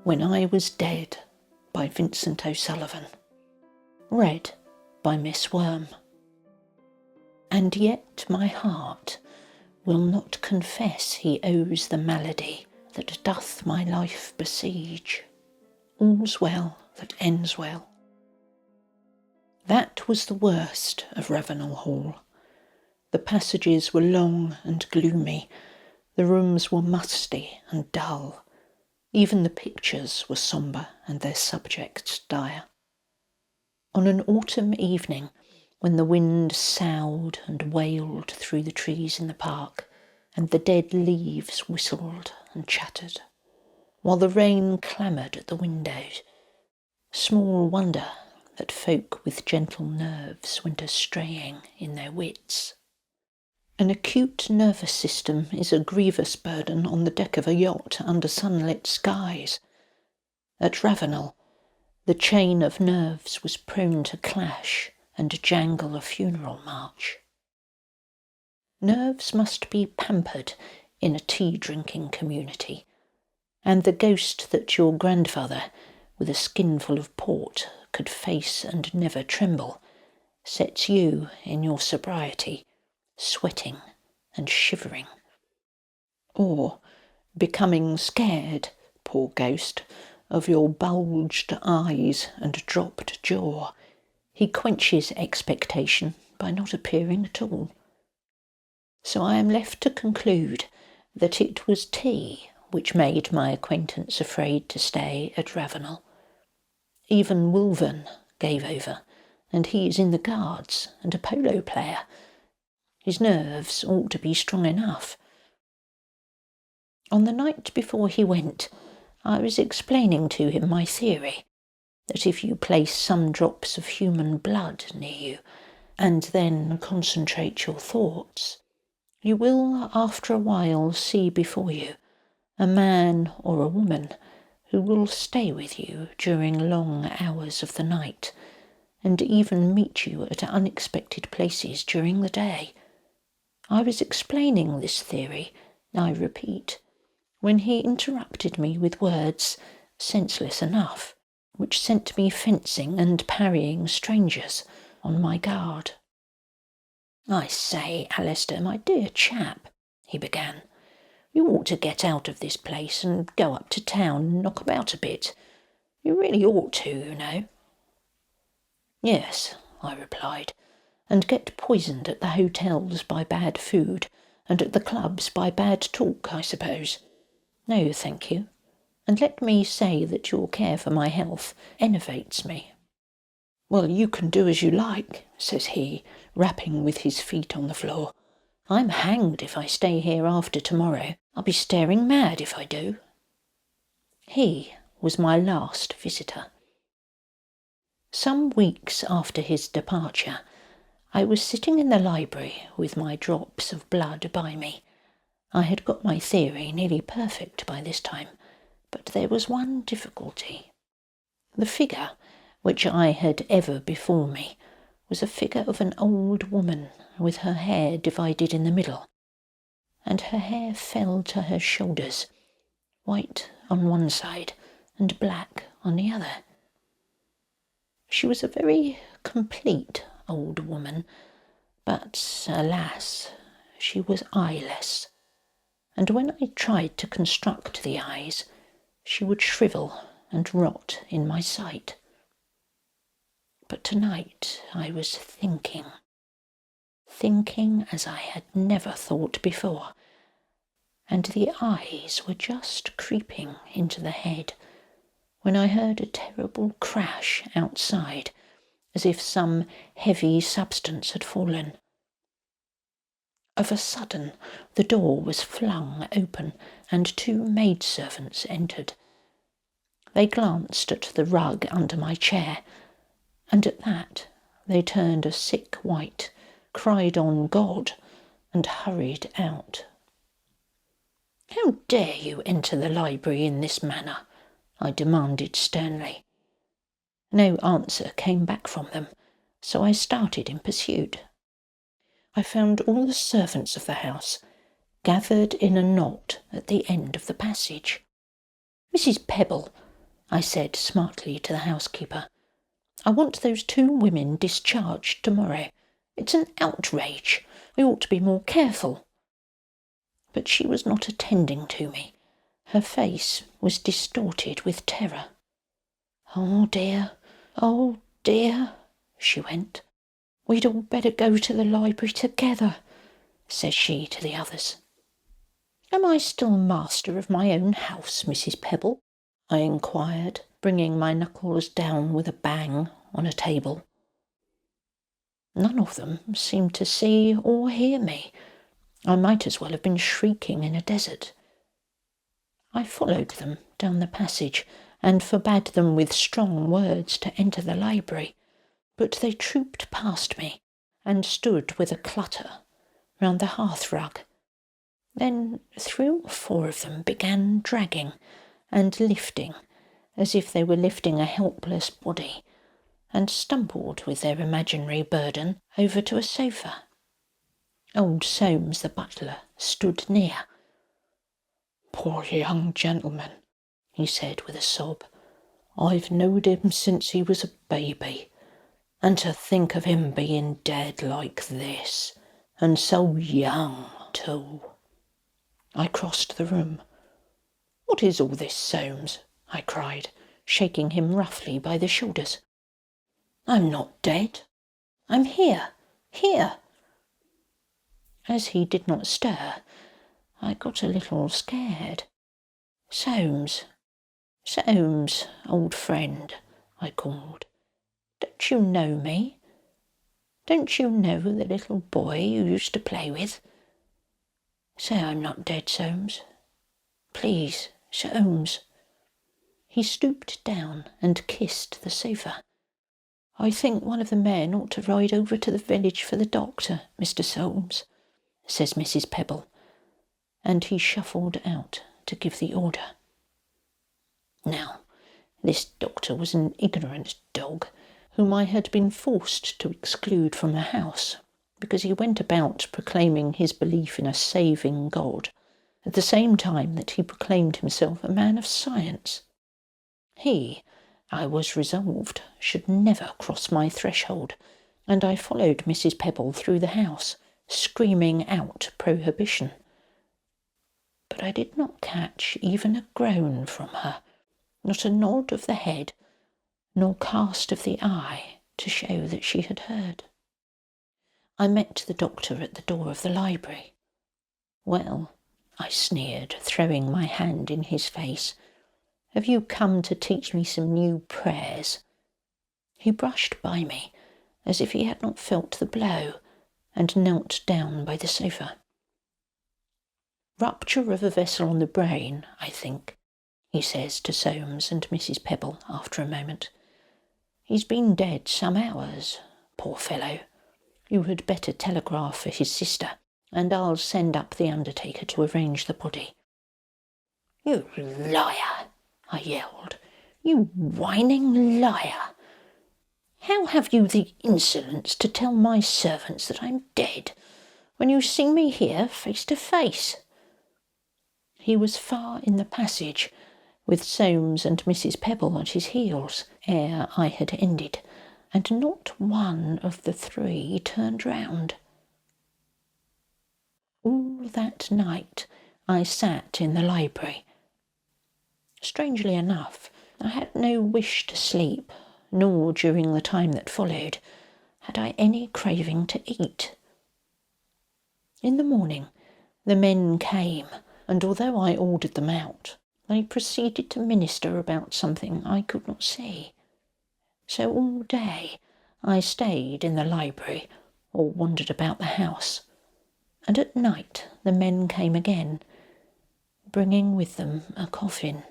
When I Was Dead by Vincent O'Sullivan. Read by Miss Worm. And yet my heart will not confess he owes the malady that doth my life besiege. All's well that ends well. That was the worst of Ravenol Hall. The passages were long and gloomy, the rooms were musty and dull, even the pictures were sombre and their subjects dire. On an autumn evening, when the wind soughed and wailed through the trees in the park, and the dead leaves whistled and chattered, while the rain clamoured at the windows, small wonder that folk with gentle nerves went a-straying in their wits. An acute nervous system is a grievous burden on the deck of a yacht under sunlit skies. At Ravenol, the chain of nerves was prone to clash and jangle a funeral march. Nerves must be pampered in a tea-drinking community, and the ghost that your grandfather, with a skinful of port, could face and never tremble, sets you in your sobriety, sweating and shivering. Or, becoming scared, poor ghost, of your bulged eyes and dropped jaw, he quenches expectation by not appearing at all. So I am left to conclude that it was tea which made my acquaintance afraid to stay at Ravenol. Even Wolven gave over, and he is in the Guards and a polo player. His nerves ought to be strong enough. On the night before he went, I was explaining to him my theory, that if you place some drops of human blood near you, and then concentrate your thoughts, you will, after a while, see before you a man or a woman who will stay with you during long hours of the night, and even meet you at unexpected places during the day. I was explaining this theory, I repeat, when he interrupted me with words, senseless enough, which sent me fencing and parrying strangers on my guard. "I say, Alistair, my dear chap," he began, "you ought to get out of this place and go up to town and knock about a bit. You really ought to, you know." "Yes," I replied, "and get poisoned at the hotels by bad food, and at the clubs by bad talk, I suppose. No, thank you. And let me say that your care for my health enervates me." "Well, you can do as you like," says he, rapping with his feet on the floor. "I'm hanged if I stay here after tomorrow. I'll be staring mad if I do." He was my last visitor. Some weeks after his departure, I was sitting in the library with my drops of blood by me. I had got my theory nearly perfect by this time, but there was one difficulty. The figure, which I had ever before me, was a figure of an old woman with her hair divided in the middle, and her hair fell to her shoulders, white on one side and black on the other. She was a very complete old woman, but, alas, she was eyeless, and when I tried to construct the eyes, she would shrivel and rot in my sight. But tonight I was thinking as I had never thought before, and the eyes were just creeping into the head, when I heard a terrible crash outside, as if some heavy substance had fallen. Of a sudden the door was flung open, and two maidservants entered. They glanced at the rug under my chair, and at that they turned a sick white, cried on God, and hurried out. "How dare you enter the library in this manner?" I demanded sternly. No answer came back from them, so I started in pursuit. I found all the servants of the house gathered in a knot at the end of the passage. "Mrs. Pebble," I said smartly to the housekeeper. I want those 2 women discharged tomorrow. It's an outrage. I ought to be more careful. But she was not attending to me. Her face was distorted with terror. Oh dear, she went. We'd all better go to the library together, says she to the others. Am I still master of my own house, Mrs. Pebble? I inquired, bringing my knuckles down with a bang on a table. None of them seemed to see or hear me. I might as well have been shrieking in a desert. I followed them down the passage and forbade them with strong words to enter the library, but they trooped past me and stood with a clutter round the hearth-rug. Then 3 or 4 of them began dragging and lifting, as if they were lifting a helpless body, and stumbled with their imaginary burden over to a sofa. Old Soames, the butler, stood near. Poor young gentleman, he said with a sob. I've knowed him since he was a baby, and to think of him being dead like this, and so young too. I crossed the room. What is all this, Soames? I cried, shaking him roughly by the shoulders. I'm not dead. I'm here. As he did not stir, I got a little scared. Soames, old friend, I called. Don't you know me? Don't you know the little boy you used to play with? Say I'm not dead, Soames. Please, Soames. He stooped down and kissed the sofa. I think one of the men ought to ride over to the village for the doctor, Mr. Soames, says Mrs. Pebble, and he shuffled out to give the order. Now, this doctor was an ignorant dog, whom I had been forced to exclude from the house, because he went about proclaiming his belief in a saving God, at the same time that he proclaimed himself a man of science. He, I was resolved, should never cross my threshold, and I followed Mrs. Pebble through the house, screaming out prohibition. But I did not catch even a groan from her, not a nod of the head, nor cast of the eye to show that she had heard. I met the doctor at the door of the library. Well, I sneered, throwing my hand in his face, have you come to teach me some new prayers? He brushed by me, as if he had not felt the blow, and knelt down by the sofa. Rupture of a vessel on the brain, I think, he says to Soames and Mrs. Pebble after a moment. He's been dead some hours, poor fellow. You had better telegraph for his sister, and I'll send up the undertaker to arrange the body. You liar, I yelled. You whining liar. How have you the insolence to tell my servants that I'm dead, when you see me here face to face? He was far in the passage, with Soames and Mrs. Pebble at his heels, ere I had ended, and not one of the 3 turned round. All that night I sat in the library. Strangely enough, I had no wish to sleep, nor during the time that followed had I any craving to eat. In the morning the men came, and although I ordered them out, they proceeded to minister about something I could not see. So all day I stayed in the library or wandered about the house, and at night the men came again, bringing with them a coffin.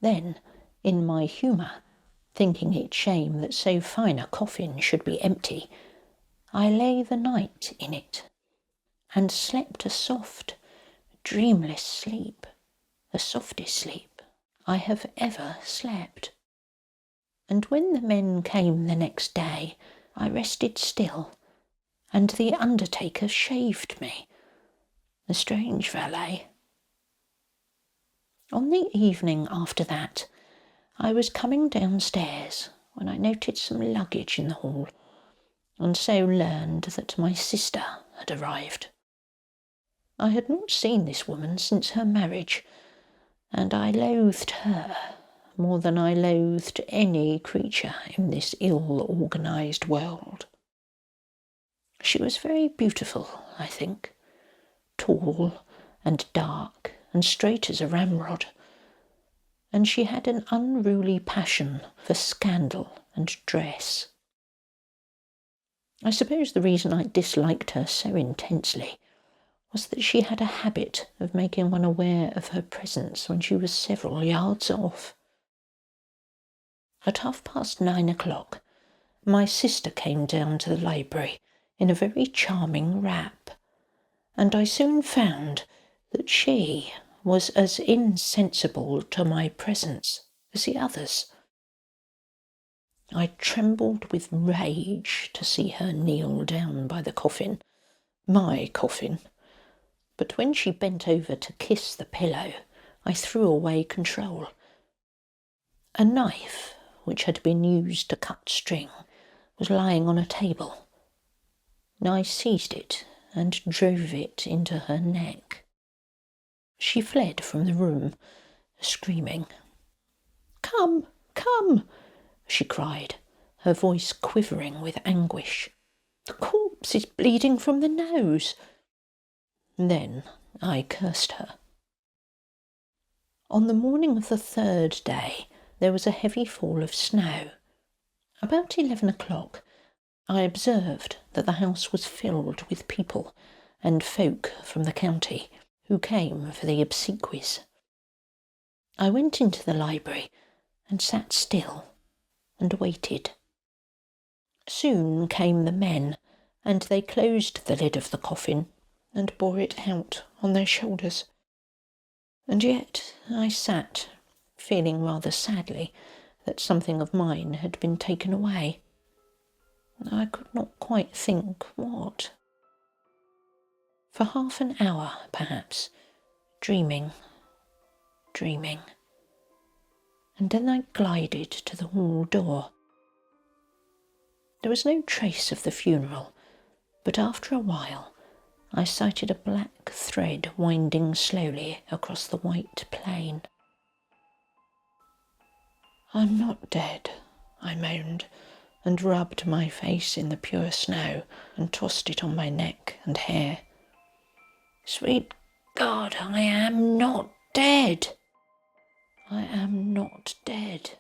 Then, in my humour, thinking it shame that so fine a coffin should be empty, I lay the night in it, and slept a soft, dreamless sleep, the softest sleep I have ever slept. And when the men came the next day, I rested still, and the undertaker shaved me, the strange valet. On the evening after that, I was coming downstairs when I noted some luggage in the hall, and so learned that my sister had arrived. I had not seen this woman since her marriage, and I loathed her more than I loathed any creature in this ill-organised world. She was very beautiful, I think, tall and dark and straight as a ramrod, and she had an unruly passion for scandal and dress. I suppose the reason I disliked her so intensely was that she had a habit of making one aware of her presence when she was several yards off. At 9:30, my sister came down to the library in a very charming wrap, and I soon found that she was as insensible to my presence as the others. I trembled with rage to see her kneel down by the coffin, my coffin, but when she bent over to kiss the pillow, I threw away control. A knife, which had been used to cut string, was lying on a table. I seized it and drove it into her neck. She fled from the room, screaming. "Come, come!" she cried, her voice quivering with anguish. "The corpse is bleeding from the nose." Then I cursed her. On the morning of the third day, there was a heavy fall of snow. About 11 o'clock, I observed that the house was filled with people and folk from the county who came for the obsequies. I went into the library and sat still and waited. Soon came the men, and they closed the lid of the coffin and bore it out on their shoulders. And yet I sat, feeling rather sadly that something of mine had been taken away. I could not quite think what. For half an hour, perhaps, dreaming, and then I glided to the hall door. There was no trace of the funeral, but after a while I sighted a black thread winding slowly across the white plain. "I'm not dead," I moaned, and rubbed my face in the pure snow and tossed it on my neck and hair. "Sweet God, I am not dead! I am not dead."